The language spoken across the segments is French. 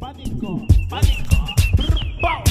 Pánico, pánico. ¡Bau!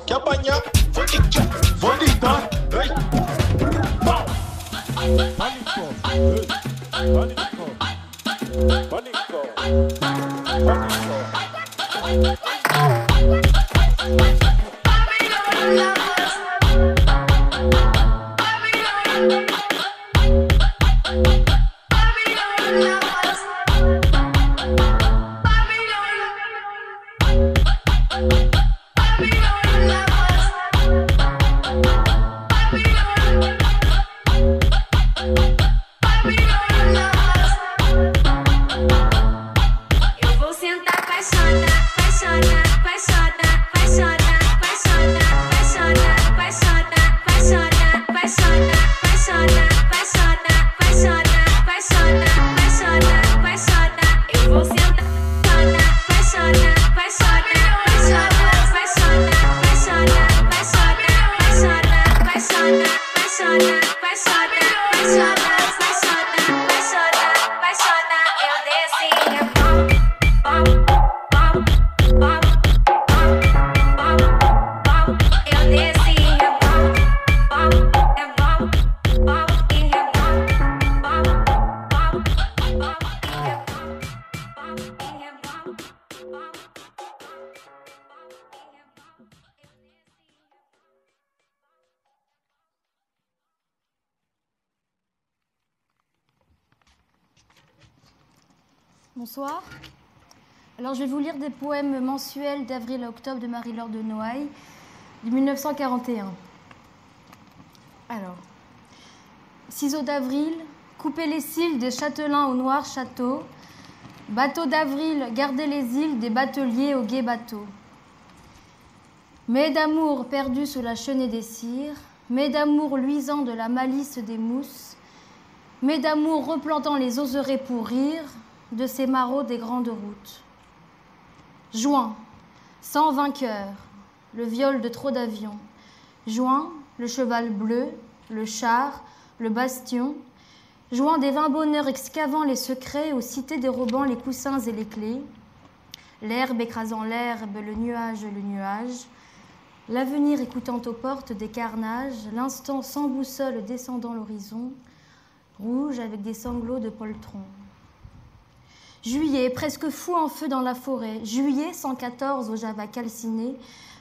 Quer apanhar? Vou deitar. Pánico, pánico, pánico, Bonsoir. Alors, je vais vous lire des poèmes mensuels d'avril à octobre de Marie-Laure de Noailles, de 1941. Alors, ciseaux d'avril, couper les cils des châtelains au noir château, bateau d'avril, garder les îles des bateliers au gai bateau. Mets d'amour perdus sous la chenée des cires, mets d'amour luisant de la malice des mousses, mets d'amour replantant les oserets pour rire, de ces marauds des grandes routes. Juin, sans vainqueur, le viol de trop d'avions. Juin, le cheval bleu, le char, le bastion. Juin, des vains bonheurs excavant les secrets, aux cités dérobant les coussins et les clés. L'herbe écrasant l'herbe, le nuage, l'avenir écoutant aux portes des carnages, l'instant sans boussole descendant l'horizon, rouge avec des sanglots de poltron. Juillet, presque fou en feu dans la forêt. Juillet 114 au Java calciné.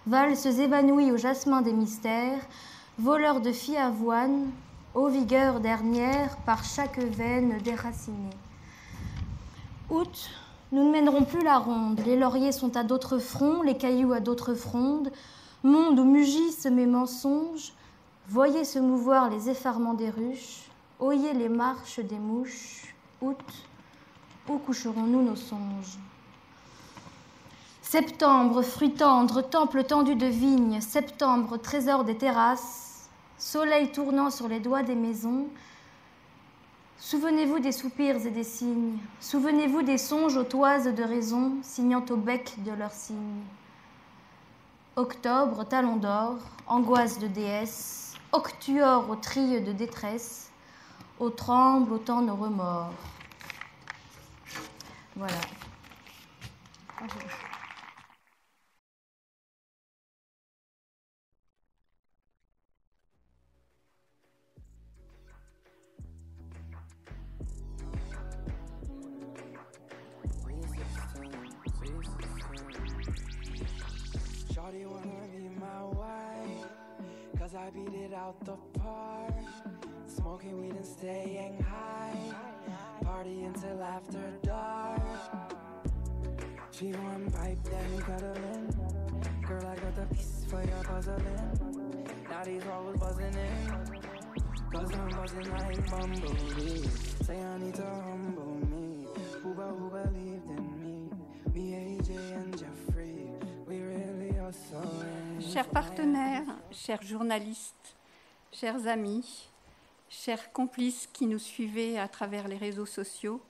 Valses évanouies au jasmin des mystères. Voleurs de filles avoine, ô vigueur dernière, par chaque veine déracinée. Août, nous ne mènerons plus la ronde. Les lauriers sont à d'autres fronts, les cailloux à d'autres frondes. Monde où mugissent mes mensonges. Voyez se mouvoir les effarements des ruches. Oyez les marches des mouches. Août, où coucherons-nous nos songes? Septembre, fruit tendre, temple tendu de vignes, septembre, trésor des terrasses, soleil tournant sur les doigts des maisons. Souvenez-vous des soupirs et des signes, souvenez-vous des songes aux toises de raison, signant au bec de leurs signes. Octobre, talon d'or, angoisse de déesse, octuor aux trilles de détresse, au tremble autant nos remords. Voilà. I beat it out the park. Smoking weed and staying high. Party until after dark. She want pipe, then cuddling. Girl, I got the piece for your puzzling. Now these hoes buzzing in. Cause I'm buzzing like Bumblebee. Say I need to humble me. Who believed in me? Me, AJ and Jeffrey. We really are so in. Chers partenaires, chers journalistes, chers amis, chers complices qui nous suivez à travers les réseaux sociaux,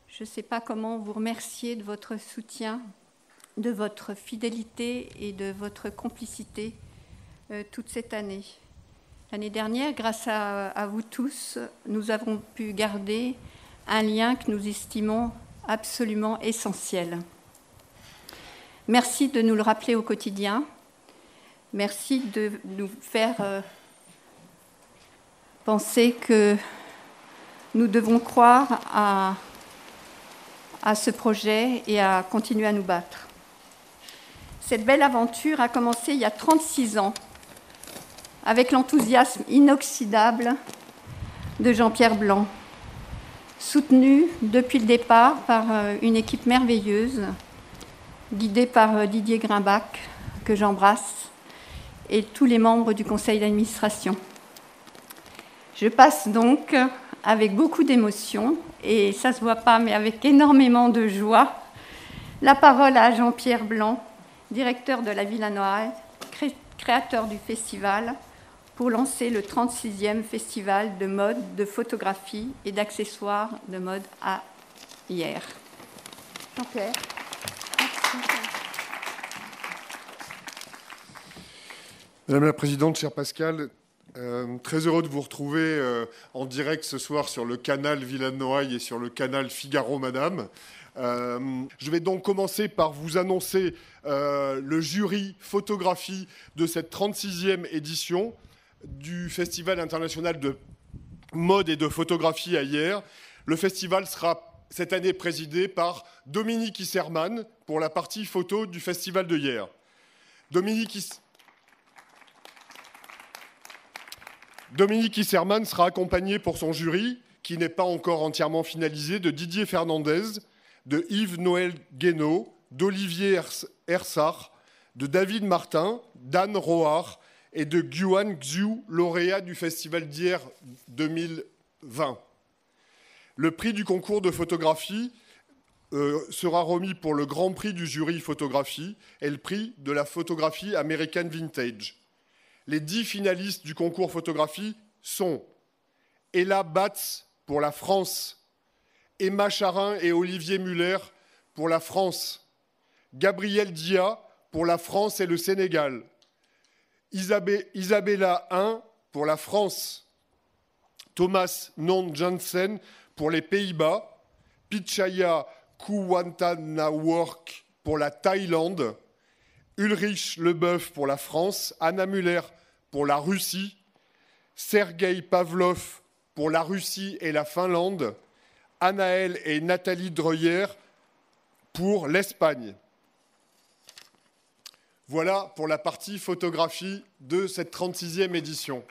je ne sais pas comment vous remercier de votre soutien, de votre fidélité et de votre complicité toute cette année. L'année dernière, grâce à vous tous, nous avons pu garder un lien que nous estimons absolument essentiel. Merci de nous le rappeler au quotidien. Merci de nous faire penser que nous devons croire à ce projet et à continuer à nous battre. Cette belle aventure a commencé il y a 36 ans avec l'enthousiasme inoxydable de Jean-Pierre Blanc, soutenu depuis le départ par une équipe merveilleuse, guidée par Didier Grimbach, que j'embrasse, et tous les membres du conseil d'administration. Je passe donc, avec beaucoup d'émotion, et ça ne se voit pas, mais avec énormément de joie, la parole à Jean-Pierre Blanc, directeur de la Villa Noailles, créateur du festival, pour lancer le 36e festival de mode, de photographie et d'accessoires de mode à Hyères. Jean-Pierre. Madame la Présidente, cher Pascal, très heureux de vous retrouver en direct ce soir sur le canal Villa Noailles et sur le canal Figaro Madame. Je vais donc commencer par vous annoncer le jury photographie de cette 36e édition du Festival international de mode et de photographie à Hyères. Le festival sera cette année présidé par Dominique Isserman pour la partie photo du Festival de Hyères. Dominique Isserman sera accompagné pour son jury, qui n'est pas encore entièrement finalisé, de Didier Fernandez, de Yves-Noël Guénaud, d'Olivier Hersart, de David Martin, d'Anne Rohar et de Guan Xiu, lauréat du Festival d'Hyères 2020. Le prix du concours de photographie sera remis pour le Grand Prix du jury photographie et le prix de la photographie American Vintage. Les 10 finalistes du concours photographie sont Ella Batz pour la France, Emma Charin et Olivier Muller pour la France, Gabriel Dia pour la France et le Sénégal, Isabella 1 pour la France, Thomas Non Jansen pour les Pays-Bas, Pichaya Kuwantanawork pour la Thaïlande, Ulrich Leboeuf pour la France, Anna Müller pour la Russie, Sergei Pavlov pour la Russie et la Finlande, Anaël et Nathalie Dreyer pour l'Espagne. Voilà pour la partie photographie de cette 36e édition.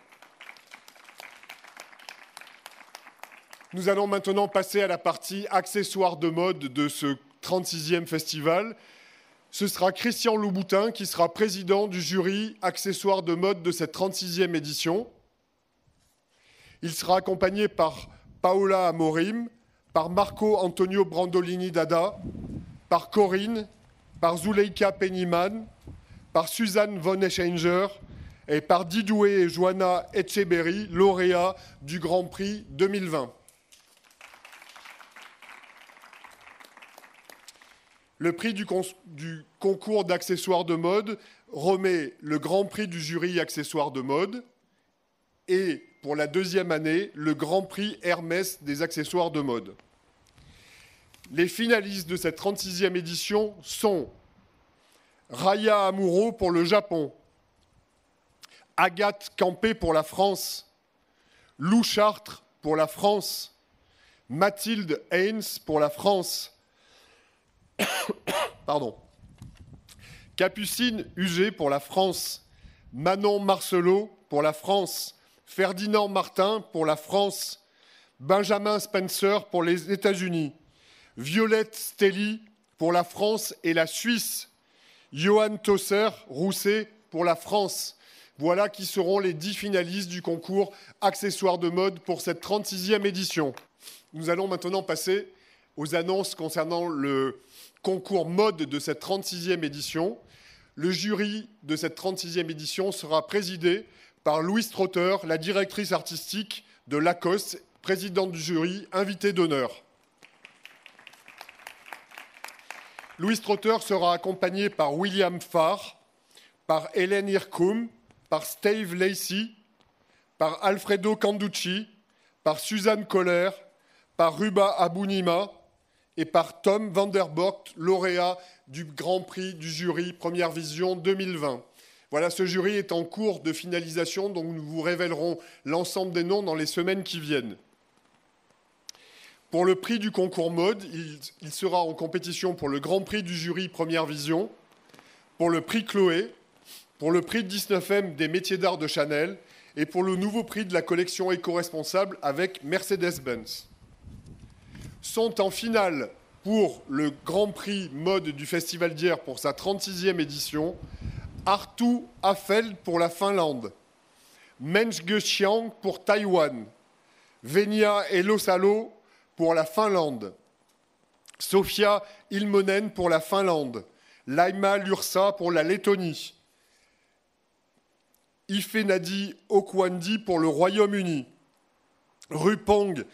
Nous allons maintenant passer à la partie accessoires de mode de ce 36e festival. Ce sera Christian Louboutin qui sera président du jury accessoires de mode de cette 36e édition. Il sera accompagné par Paola Amorim, par Marco Antonio Brandolini Dada, par Corinne, par Zuleika Pennyman, par Suzanne von Eschinger et par Didoué et Joanna Etcheberry, lauréats du Grand Prix 2020. Le prix du concours d'accessoires de mode remet le Grand Prix du jury accessoires de mode et, pour la deuxième année, le Grand Prix Hermès des accessoires de mode. Les finalistes de cette 36e édition sont Raya Amuro pour le Japon, Agathe Campé pour la France, Lou Chartres pour la France, Mathilde Haynes pour la France, Capucine Huget pour la France, Manon Marcelot pour la France. Ferdinand Martin pour la France. Benjamin Spencer pour les États-Unis. Violette Stelly pour la France et la Suisse. Johan Tosser Rousset pour la France. Voilà qui seront les 10 finalistes du concours accessoires de mode pour cette 36e édition. Nous allons maintenant passer aux annonces concernant le concours mode de cette 36e édition. Le jury de cette 36e édition sera présidé par Louise Trotter, la directrice artistique de Lacoste, présidente du jury, invitée d'honneur. Louise Trotter sera accompagnée par William Farr, par Hélène Hirkoum, par Steve Lacey, par Alfredo Canducci, par Suzanne Kohler, par Ruba Abounima et par Tom Vanderborgt, lauréat du Grand Prix du jury Première Vision 2020. Voilà, ce jury est en cours de finalisation, donc nous vous révélerons l'ensemble des noms dans les semaines qui viennent. Pour le prix du concours mode, il sera en compétition pour le Grand Prix du jury Première Vision, pour le prix Chloé, pour le prix 19e des métiers d'art de Chanel et pour le nouveau prix de la collection éco-responsable avec Mercedes-Benz. Sont en finale pour le Grand Prix mode du Festival d'hier pour sa 36e édition, Artu Affeld pour la Finlande, Menchgechiang pour Taïwan, Venia Elosalo pour la Finlande, Sofia Ilmonen pour la Finlande, Laima Lursa pour la Lettonie, Ifenadi Okwandi pour le Royaume-Uni, Rupong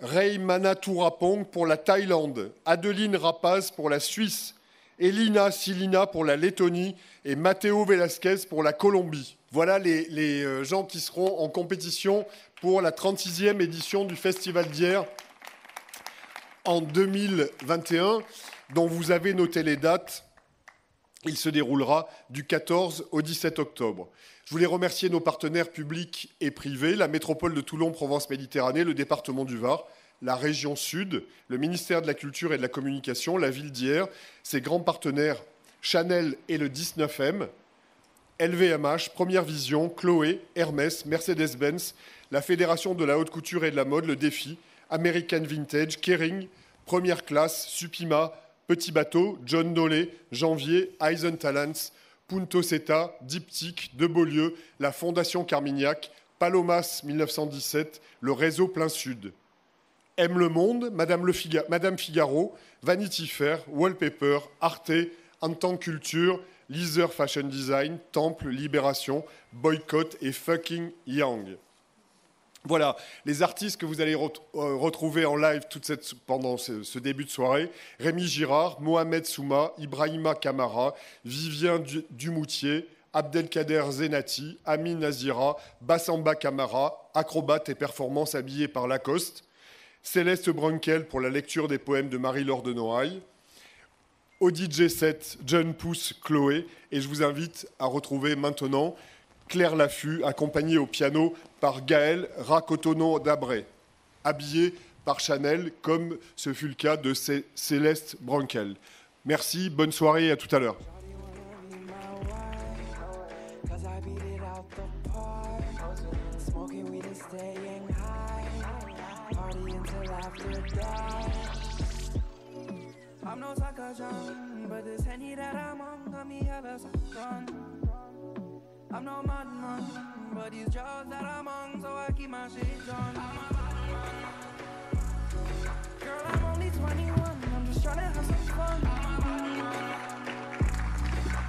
Reimanaturapong pour la Thaïlande, Adeline Rapaz pour la Suisse, Elina Silina pour la Lettonie et Matteo Velasquez pour la Colombie. Voilà les gens qui seront en compétition pour la 36e édition du Festival d'hier en 2021, dont vous avez noté les dates. Il se déroulera du 14 au 17 octobre. Je voulais remercier nos partenaires publics et privés, la métropole de Toulon-Provence-Méditerranée, le département du Var, la région Sud, le ministère de la Culture et de la Communication, la ville d'hier, ses grands partenaires Chanel et le 19M, LVMH, Première Vision, Chloé, Hermès, Mercedes-Benz, la Fédération de la haute couture et de la mode, le Défi, American Vintage, Kering, Première Classe, Supima, Petit Bateau, John Dolé, Janvier, Eisen Talents, Punto Seta, Diptyque, De Beaulieu, la Fondation Carmignac, Palomas 1917, le réseau Plein Sud. Aime le Monde, Madame Figaro, Vanity Fair, Wallpaper, Arte, Antan Culture, Leather Fashion Design, Temple, Libération, Boycott et Fucking Young. Voilà, les artistes que vous allez retrouver en live pendant ce début de soirée. Rémi Girard, Mohamed Souma, Ibrahima Kamara, Vivien Dumoutier, Abdelkader Zenati, Amin Nazira, Bassamba Kamara, acrobate et performance habillée par Lacoste, Céleste Brunkel pour la lecture des poèmes de Marie-Laure de Noailles, au DJ set John Pousse Chloé, et je vous invite à retrouver maintenant Claire Laffut, accompagnée au piano par Gaël Racotono d'Abré, habillée par Chanel, comme ce fut le cas de Céleste Brunkel. Merci, bonne soirée et à tout à l'heure. I'm no sucker, John, but this Henny that I'm on got me hella run. I'm no madman, but these jobs that I'm on, so I keep my shades on. Girl, I'm only 21, I'm just tryna have some fun.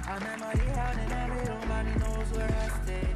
I'm at my yacht and LA, nobody knows where I stay.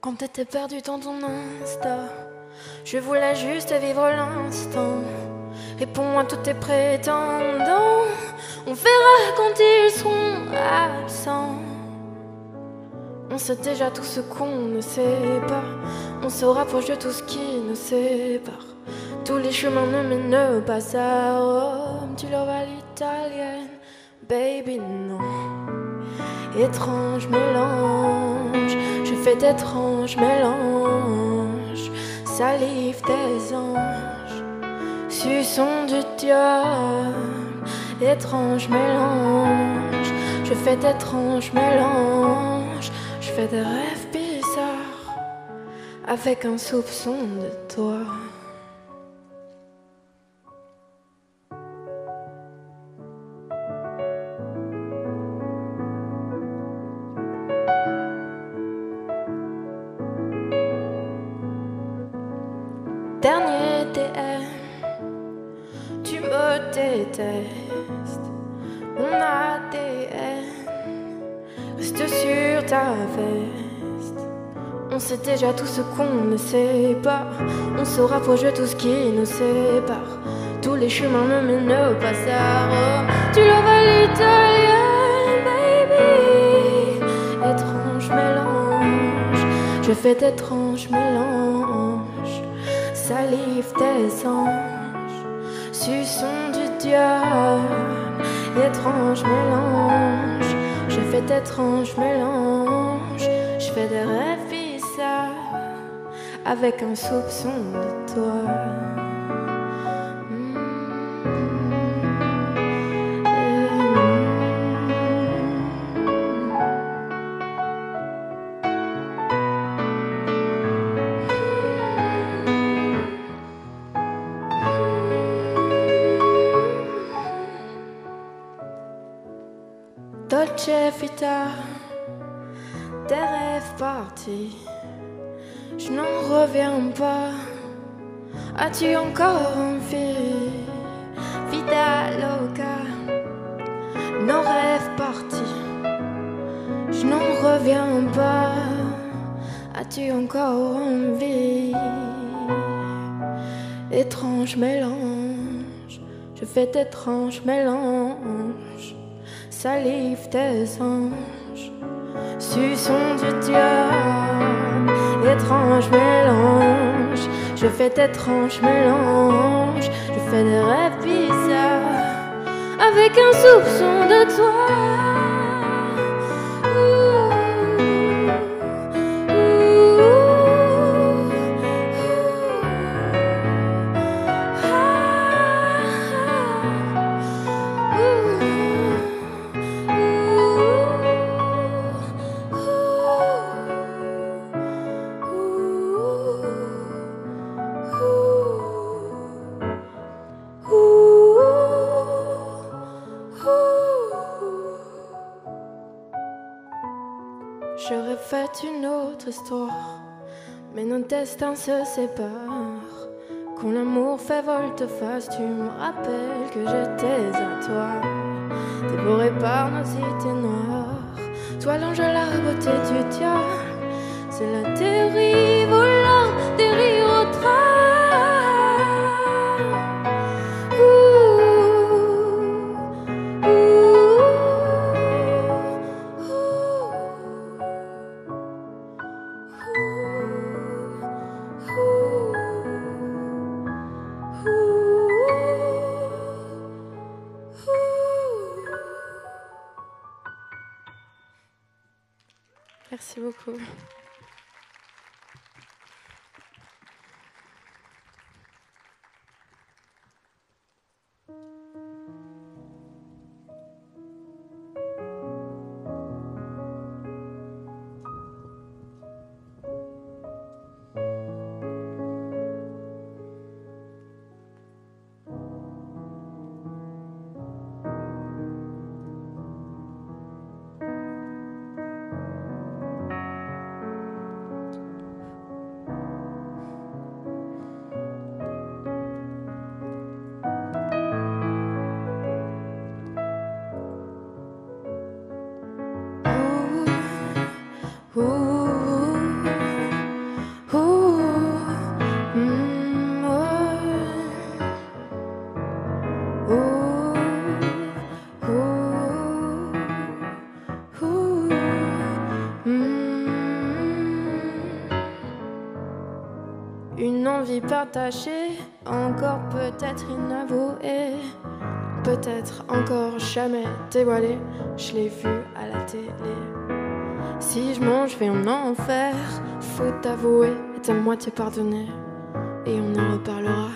quand t'étais perdu dans ton Insta. Je voulais juste vivre l'instant. Réponds à tous tes prétendants. On verra quand ils seront absents. On sait déjà tout ce qu'on ne sait pas. On se rapproche de tout ce qui nous sépare. Tous les chemins ne mènent pas à Rome. Tu leur vas l'italienne, baby non. Étrange mélange, je fais d'étranges mélanges. Salive des anges, suçons du diable. Étrange mélange, je fais d'étranges mélanges. Je fais des rêves bizarres avec un soupçon de toi. Dernier DM, tu me détestes. Mon ADN reste sur ta veste. On sait déjà tout ce qu'on ne sait pas. On se rapproche de tout ce qui nous sépare. Tous les chemins ne mènent pas à Rome. Tu le vas l'italien, baby. Étrange mélange, je fais d'étranges mélanges. Salive des anges, suçons du diable. Étrange mélange, je fais d'étranges mélanges. Je fais des rêves bizarres avec un soupçon de toi. Dolce Vita, des rêves partis, je n'en reviens pas. As-tu encore envie? Vida loca, nos rêves partis, je n'en reviens pas. As-tu encore envie? Étrange mélange, je fais d'étranges mélanges. Salive des anges, suçons du diable. Étrange mélange, je fais d'étranges mélanges. Je fais des rêves bizarres avec un soupçon de toi. J'aurais fait une autre histoire, mais nos destins se séparent. Quand l'amour fait volte-face, tu me rappelles que j'étais à toi. Dévoré par nos idées noires, toi l'ange à la beauté du diable. C'est la dérive au larmes, des rires au drame. Merci beaucoup. vie partagée, encore peut-être inavouée, peut-être encore jamais dévoilée. Je l'ai vu à la télé. Si je mange, je vais en enfer. Faut t'avouer et ta moitié pardonner, et on en reparlera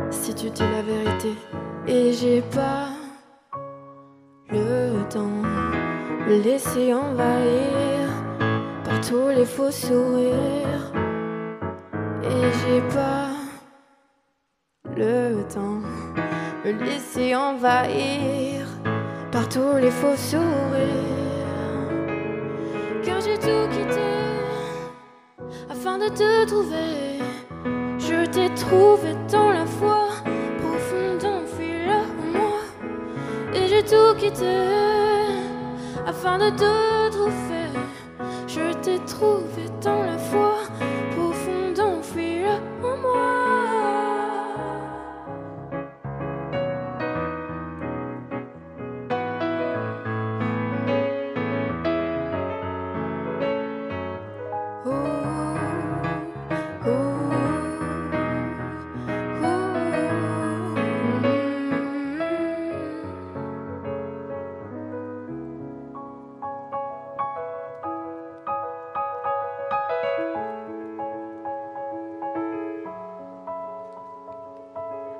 si tu dis la vérité. Et j'ai pas le temps de laisser envahir par tous les faux sourires. Et j'ai pas le temps de laisser envahir par tous les faux sourires. Car j'ai tout quitté afin de te trouver. Je t'ai trouvé dans la foi profonde enfouie là en moi. Et j'ai tout quitté afin de te trouver. Je t'ai trouvé dans la foi profonde enfouie là en moi.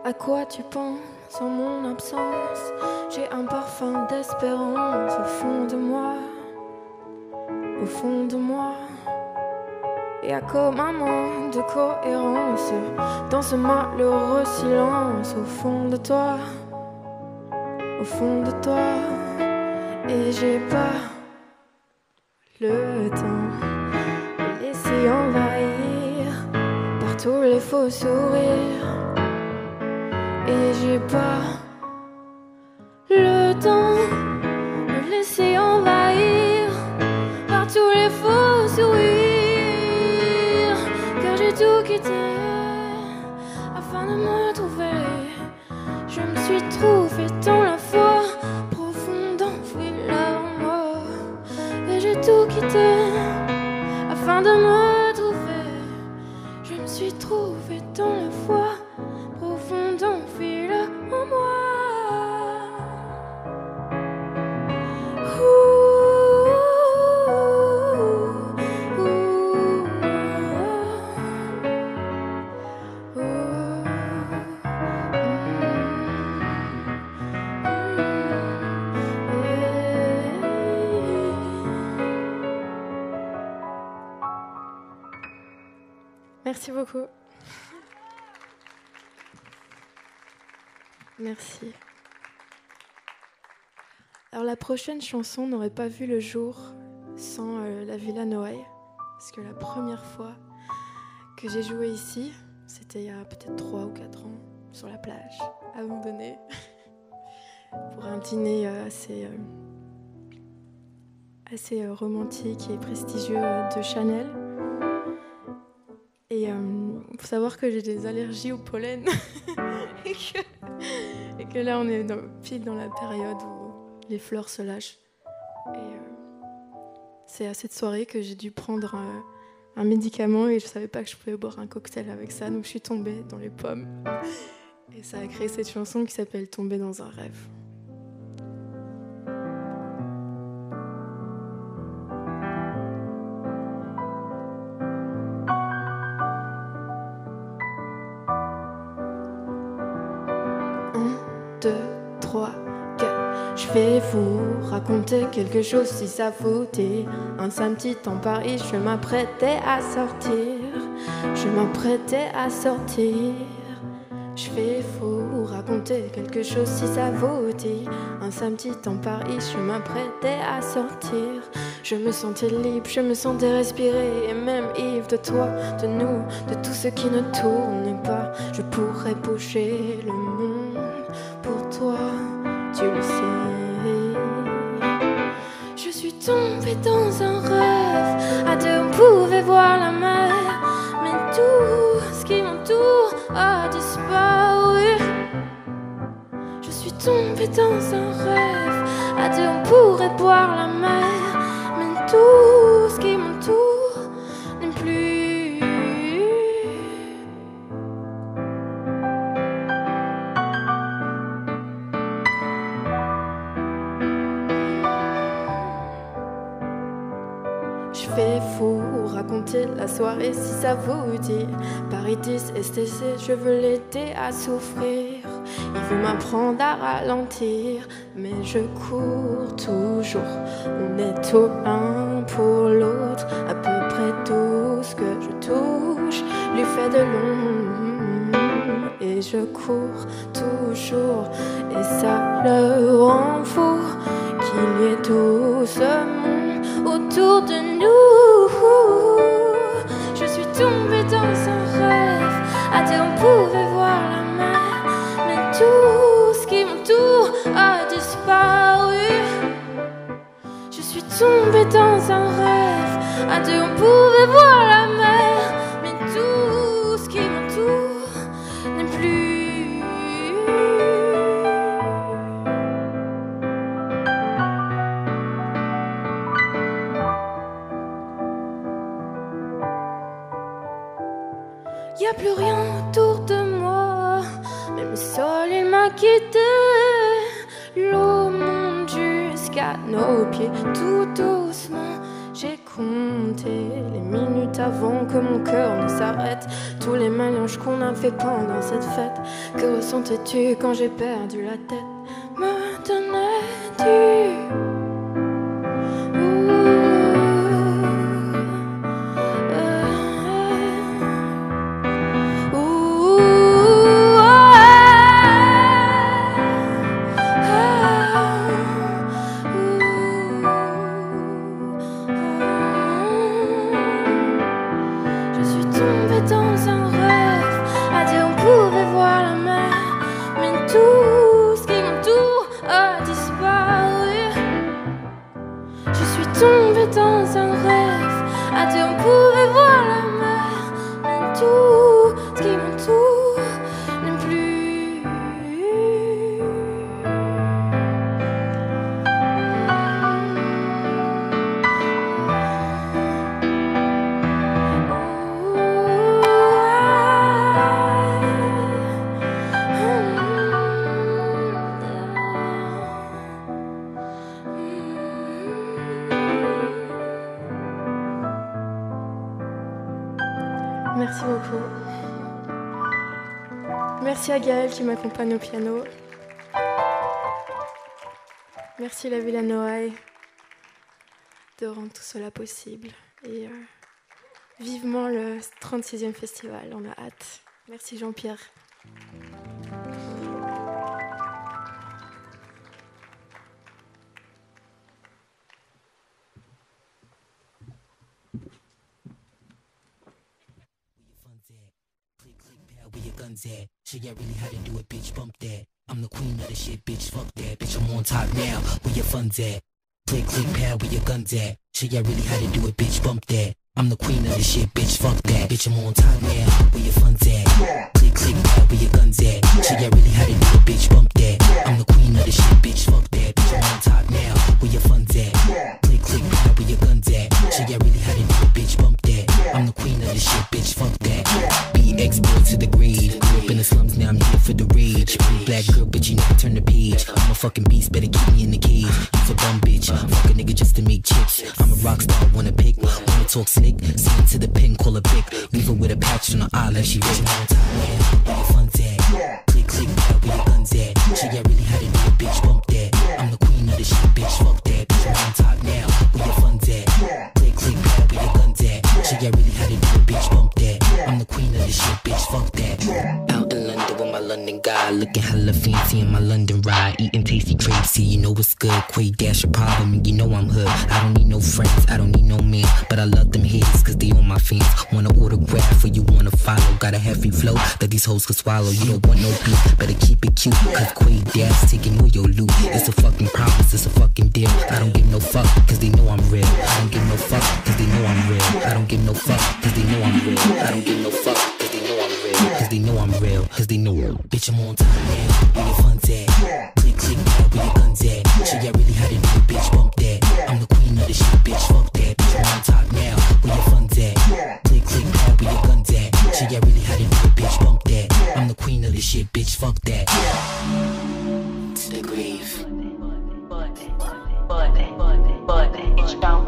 À quoi tu penses en mon absence? J'ai un parfum d'espérance au fond de moi, au fond de moi. Il y a comme un manque de cohérence dans ce malheureux silence au fond de toi, au fond de toi. Et j'ai pas le temps de laisser envahir par tous les faux sourires. Et j'ai pas le temps de laisser envahir par tous les faux sourires. Car j'ai tout quitté afin de me trouver. Je me suis trouvée dans la foi profonde enfouie là en moi. Et j'ai tout quitté afin de me trouver. Je me suis trouvée dans la foi profonde enfouie là en moi. Merci beaucoup. Merci. Alors la prochaine chanson n'aurait pas vu le jour sans la Villa Noailles, parce que la première fois que j'ai joué ici, c'était il y a peut-être 3 ou 4 ans, sur la plage, abandonnée, pour un dîner assez romantique et prestigieux de Chanel. Et il faut savoir que j'ai des allergies au pollen et que là on est pile dans la période où les fleurs se lâchent. Et c'est à cette soirée que j'ai dû prendre un médicament et je savais pas que je pouvais boire un cocktail avec ça, donc je suis tombée dans les pommes. Et ça a créé cette chanson qui s'appelle Tomber dans un rêve. Je vais vous raconter quelque chose si ça vous dit. Un samedi en Paris, je m'apprêtais à sortir. Je m'apprêtais à sortir. Je vais vous raconter quelque chose si ça vous dit. Un samedi en Paris, je m'apprêtais à sortir. Je me sentais libre, je me sentais respirer. Et même ivre de toi, de nous, de tout ce qui ne tourne pas. Je pourrais bouger le monde pour toi, tu le sais. Je suis tombée dans un rêve. À deux on pouvait voir la mer, mais tout ce qui m'entoure a disparu. Je suis tombée dans un rêve. À deux on pourrait boire la mer, mais tout ce qui m'entoure n'est plus. partager la soirée si ça vous dit. Paris 10 STC, je veux l'aider à souffrir. Il veut m'apprendre à ralentir, mais je cours toujours. On est tout l'un pour l'autre, à peu près tout ce que je touche lui fait de l'ombre. Et je cours toujours, et ça le rend fou qu'il y ait tout ce monde autour de nous. Je suis tombée dans un rêve, à terre on pouvait voir la mer, mais tout ce qui m'entoure a disparu. Je suis tombée dans un rêve, à terre on pouvait voir la mer, mais tout ce qui m'entoure n'est plus. Y a plus rien autour de moi, même le sol il m'a quitté. L'eau monte jusqu'à nos pieds, tout doucement. J'ai compté les minutes avant que mon cœur ne s'arrête. Tous les mélanges qu'on a fait pendant cette fête. Que ressentais-tu quand j'ai perdu la tête? Me donnais-tu? Tombée dans un rêve, à dire on pouvait voir la mer, mais tout ce qui m'entoure n'est plus. Merci beaucoup. Merci à Gaël qui m'accompagne au piano. Merci la Villa Noailles de rendre tout cela possible. Et vivement le 36e festival, on a hâte. Merci Jean-Pierre. At. Show ya really how to do it, bitch, bump that. I'm the queen of the shit, bitch, fuck that. Bitch, I'm on top now, where your funds at? Click, click, pad, where your guns at? Show ya really how to do it, bitch, bump that. I'm the queen of the shit, bitch, fuck that. Bitch, I'm on top now, where your funds at? Click, click, pad, where your guns at? Show ya really how to do it, bitch, bump that. I'm the queen of the shit, bitch, fuck that. Bitch, I'm on top now, where your funds at? Click, click, pad, where your guns at? Show ya really how to do it, bitch, bump that. I'm the queen of the shit, bitch, fuck that. BX boy to the grave. Grew up in the slums, now I'm here for the rage. Black girl, bitch, you never turn the page. I'm a fucking beast, better keep me in the cage. You's a bum bitch, fuck a nigga just to make chips. I'm a rock star, wanna pick, wanna talk slick. Send to the pen, call a pick. Leave her with a patch on her eye like she rich. On top, man, where your fun's at? Click, click, pad, where your guns at? Show ya really how to do it, bitch, bump that. I'm the queen of the shit, bitch, fuck that. Bitch, I'm on top now, where your fun's at? Click, click, pad, where your guns at? Show ya really how to do it, bitch, bump that. I'm the queen of the shit, bitch, fuck that. Out in London with my London guy, looking hella fancy in my London ride, eating tasty crazy, you know it's good. Quay dash a problem, and you know I'm hood. I don't need no friends, I don't need no man, but I love them haters cause they on my fans. Wanna autograph or you wanna follow? Got a heavy flow that these hoes could swallow. You don't want no beef, better keep it cute, cause Quay dash taking all your loot. It's a fucking promise, it's a fucking deal. I don't give no fuck cause they know I'm real. I don't give no fuck cause they know I'm real. I don't give no fuck cause they know I'm real. I don't give no fuck cause they know I'm real. Cause they know I'm real, cause they know. Bitch, I'm on top now, where your fun's at? Click, click, pad, where your guns at? Show ya really how to do it, bitch, bump that. I'm the queen of the shit, bitch, fuck that. Bitch, I'm on top now, where your fun's at? Click, click, pad, where your guns at? Show ya really how to do it, bitch, bump that. I'm the queen of the shit, bitch, fuck that. To the grave. Bitch, down,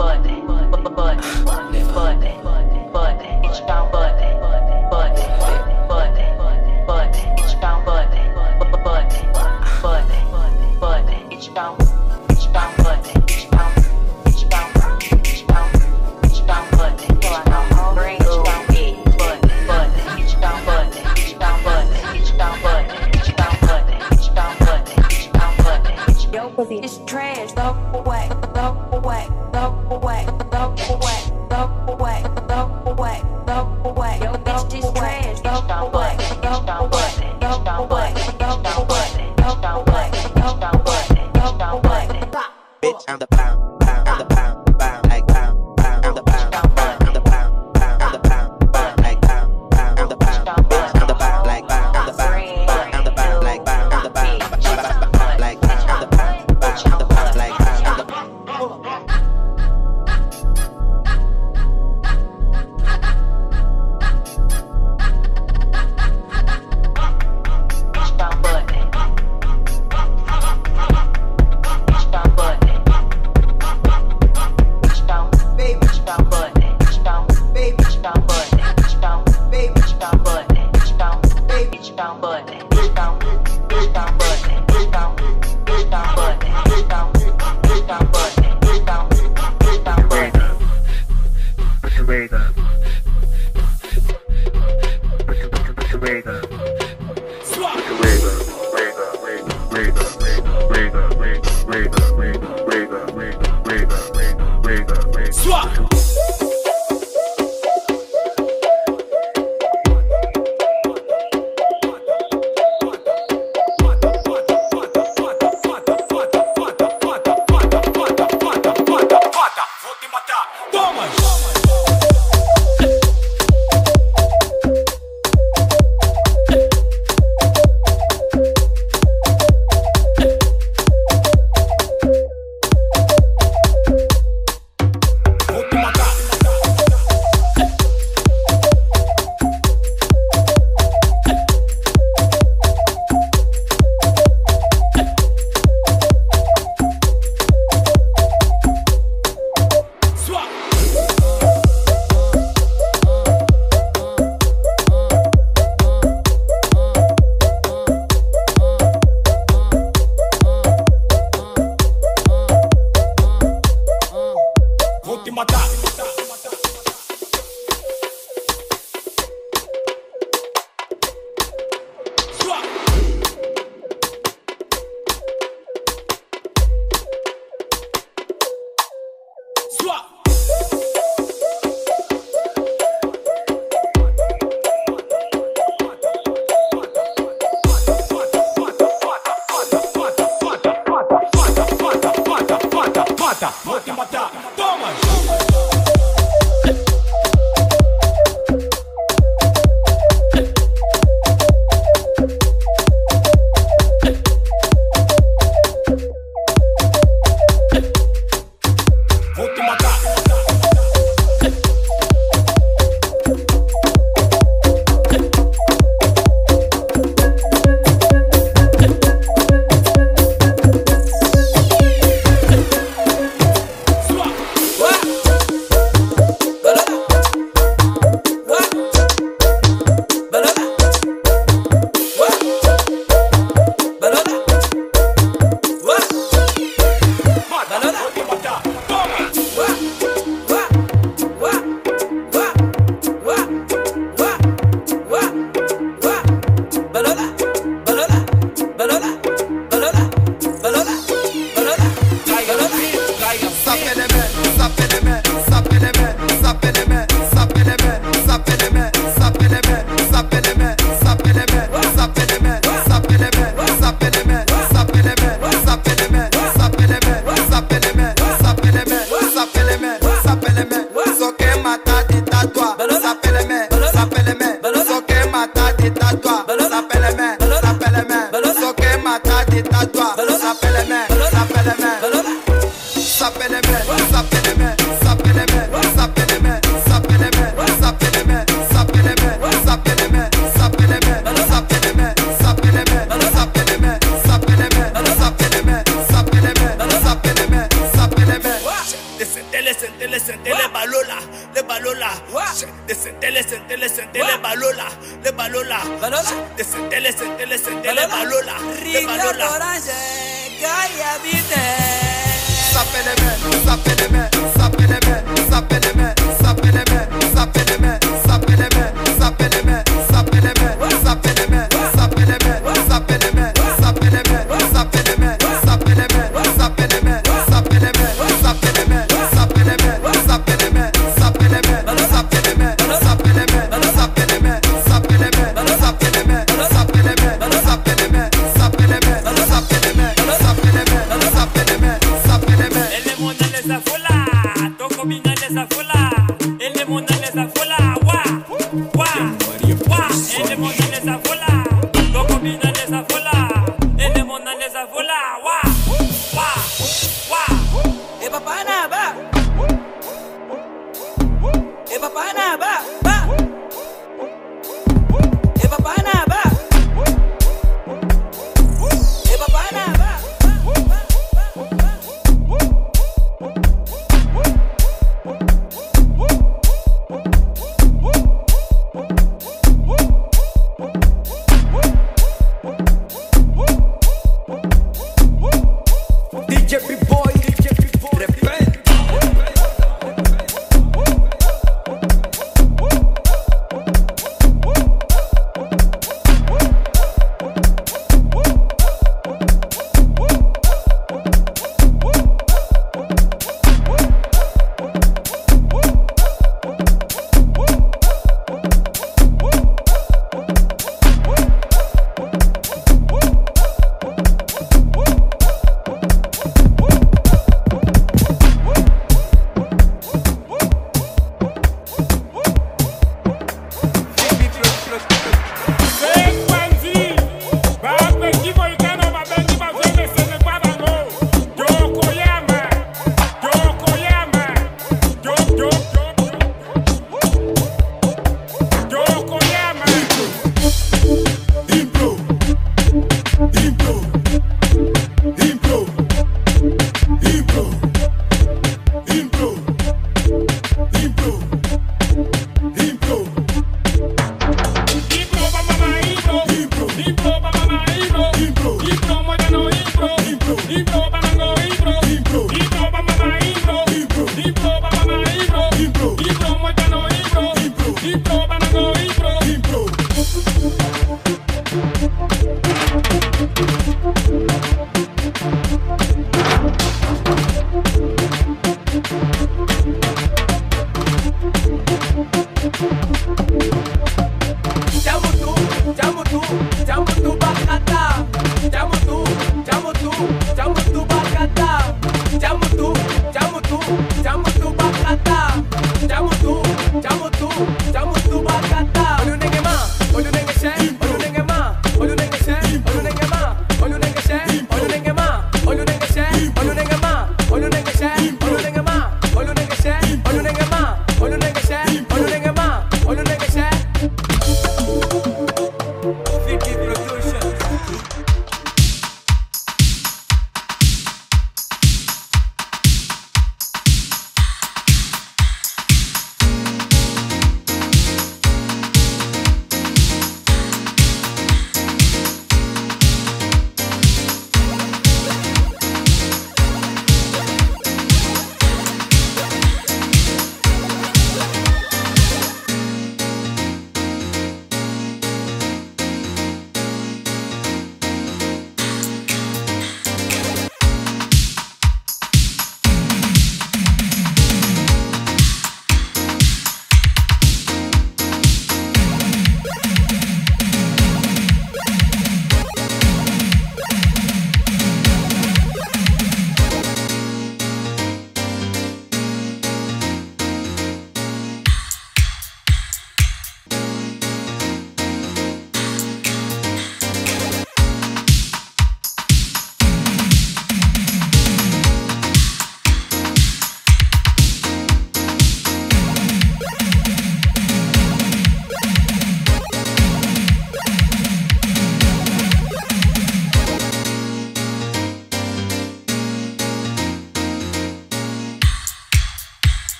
It's trash, throw away, throw away, throw away, throw away, throw away, throw away, throw away. Yo, bitch, this trash, throw away, throw away, throw away, throw away, throw away, throw away, throw away. Bitch, I'm the pound, I'm the pound, like pound, I'm the pound, I'm the pound, I'm the pound, like pound, I'm the pound, I'm the pound, like pound, I'm the pound, I'm the pound, like pound, I'm the pound, like pound, I'm the pound. Le balola, Ricardo Orange, Ça fait les mains, ça fait les mains.